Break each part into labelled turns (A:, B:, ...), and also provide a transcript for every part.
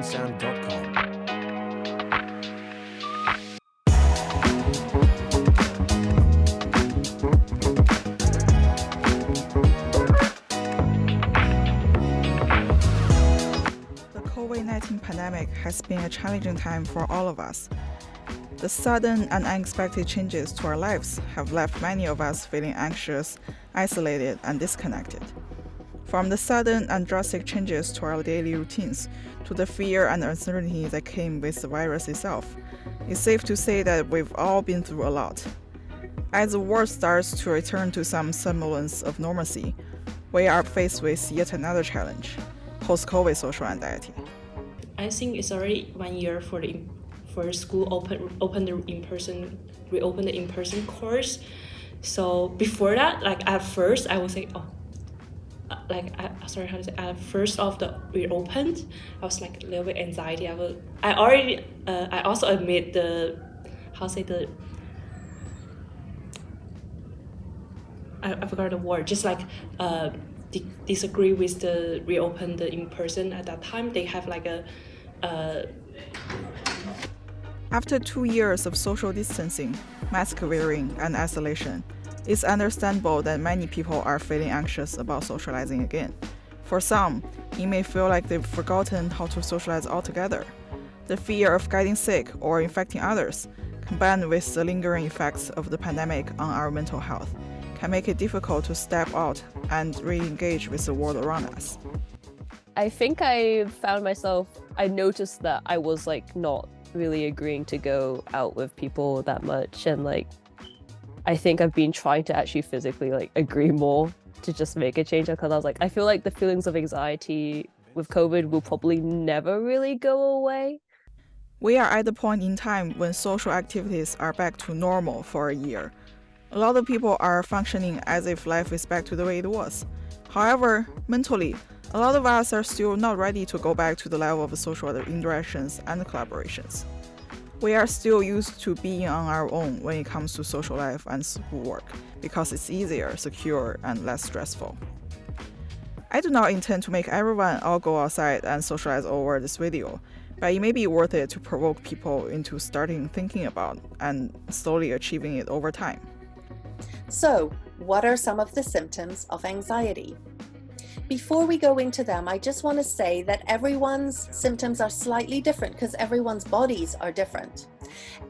A: opensound.com.
B: The COVID-19 pandemic has been a challenging time for all of us. The sudden and unexpected changes to our lives have left many of us feeling anxious, isolated, and disconnected. From the sudden and drastic changes to our daily routines to the fear and uncertainty that came with the virus itself, it's safe to say that we've all been through a lot. As the world starts to return to some semblance of normalcy, we are faced with yet another challenge: post-COVID social anxiety.
C: I think it's already 1 year for school reopen the in-person course. So before that, like at first I was like, at first of the reopened, I was like a little bit anxiety. I also admit I forgot the word, just like disagree with the reopen the in-person at that time. They have like a
B: After 2 years of social distancing, mask wearing, and isolation, it's understandable that many people are feeling anxious about socializing again. For some, it may feel like they've forgotten how to socialize altogether. The fear of getting sick or infecting others, combined with the lingering effects of the pandemic on our mental health, can make it difficult to step out and re-engage with the world around us.
D: I think I noticed that I was like not really agreeing to go out with people that much, and like I think I've been trying to actually physically like agree more to just make a change, because I was like, I feel like the feelings of anxiety with COVID will probably never really go away.
B: We are at the point in time when social activities are back to normal for a year. A lot of people are functioning as if life is back to the way it was. However, mentally, a lot of us are still not ready to go back to the level of social interactions and collaborations. We are still used to being on our own when it comes to social life and schoolwork because it's easier, secure, and less stressful. I do not intend to make everyone all go outside and socialize over this video, but it may be worth it to provoke people into starting thinking about and slowly achieving it over time.
E: So, what are some of the symptoms of anxiety? Before we go into them, I just want to say that everyone's symptoms are slightly different because everyone's bodies are different.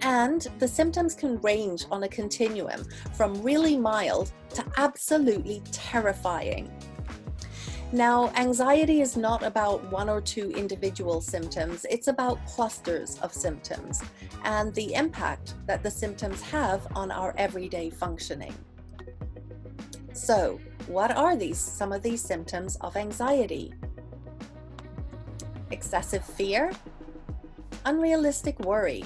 E: And the symptoms can range on a continuum from really mild to absolutely terrifying. Now, anxiety is not about one or two individual symptoms, it's about clusters of symptoms and the impact that the symptoms have on our everyday functioning. So, what are some of these symptoms of anxiety? Excessive fear, unrealistic worry,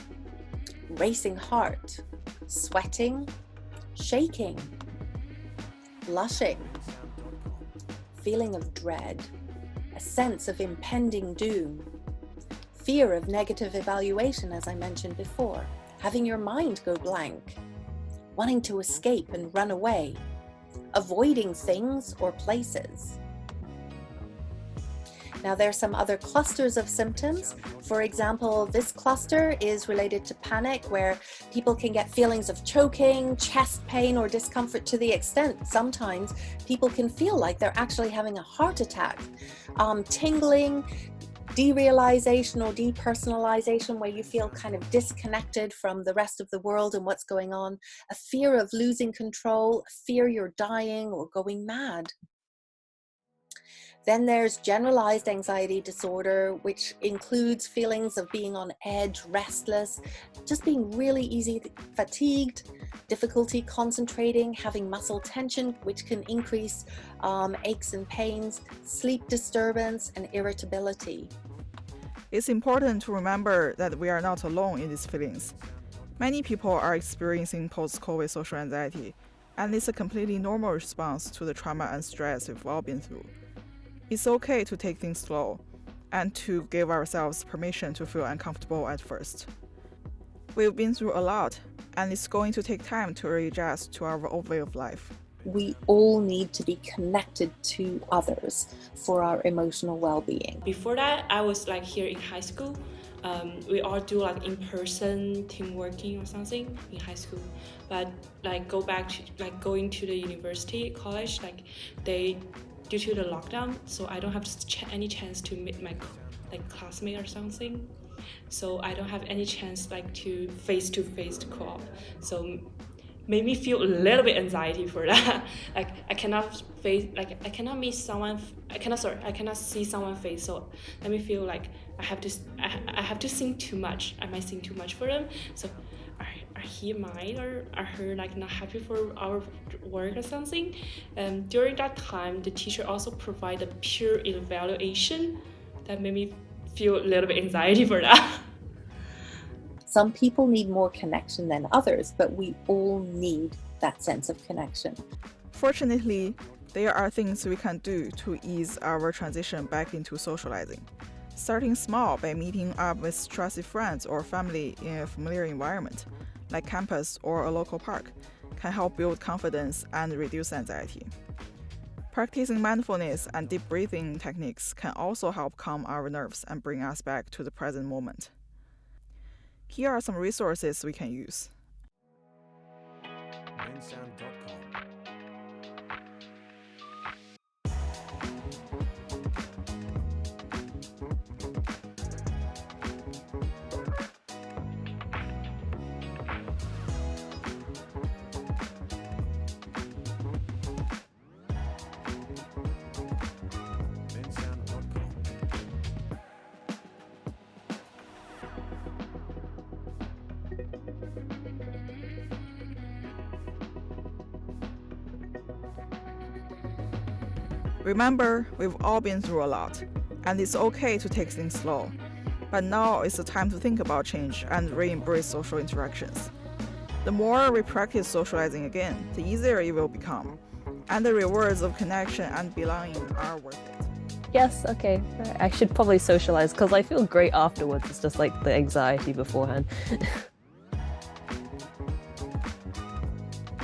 E: racing heart, sweating, shaking, blushing, feeling of dread, a sense of impending doom, fear of negative evaluation, as I mentioned before, having your mind go blank, wanting to escape and run away, avoiding things or places. Now, there are some other clusters of symptoms. For example, this cluster is related to panic, where people can get feelings of choking, chest pain, or discomfort to the extent sometimes people can feel like they're actually having a heart attack. Tingling, derealization or depersonalization, where you feel kind of disconnected from the rest of the world and what's going on, a fear of losing control, a fear you're dying or going mad. Then there's generalized anxiety disorder, which includes feelings of being on edge, restless, just being really easy fatigued, difficulty concentrating, having muscle tension, which can increase aches and pains, sleep disturbance, and irritability.
B: It's important to remember that we are not alone in these feelings. Many people are experiencing post-COVID social anxiety, and it's a completely normal response to the trauma and stress we've all been through. It's okay to take things slow and to give ourselves permission to feel uncomfortable at first. We've been through a lot, and it's going to take time to readjust to our old way of life.
E: we all need to be connected to others for our emotional well-being.
C: Before that, I was like here in high school. We all do like in-person team working or something in high school, but like going to the university, college, like they due to the lockdown, so I don't have any chance to meet my classmate or something. So I don't have any chance like to face-to-face co-op. So made me feel a little bit anxiety for that. Like I cannot see someone face. So let me feel like I have to sing too much. I might sing too much for them. So are he mine or are her like not happy for our work or something? During that time, the teacher also provide a peer evaluation that made me feel a little bit anxiety for that.
E: Some people need more connection than others, but we all need that sense of connection.
B: Fortunately, there are things we can do to ease our transition back into socializing. Starting small by meeting up with trusted friends or family in a familiar environment, like campus or a local park, can help build confidence and reduce anxiety. Practicing mindfulness and deep breathing techniques can also help calm our nerves and bring us back to the present moment. Here are some resources we can use.
A: Bensound.com.
B: Remember, we've all been through a lot, and it's okay to take things slow. But now is the time to think about change and re-embrace social interactions. The more we practice socializing again, the easier it will become, and the rewards of connection and belonging are worth it.
D: Yes, okay. I should probably socialize because I feel great afterwards. It's just like the anxiety beforehand.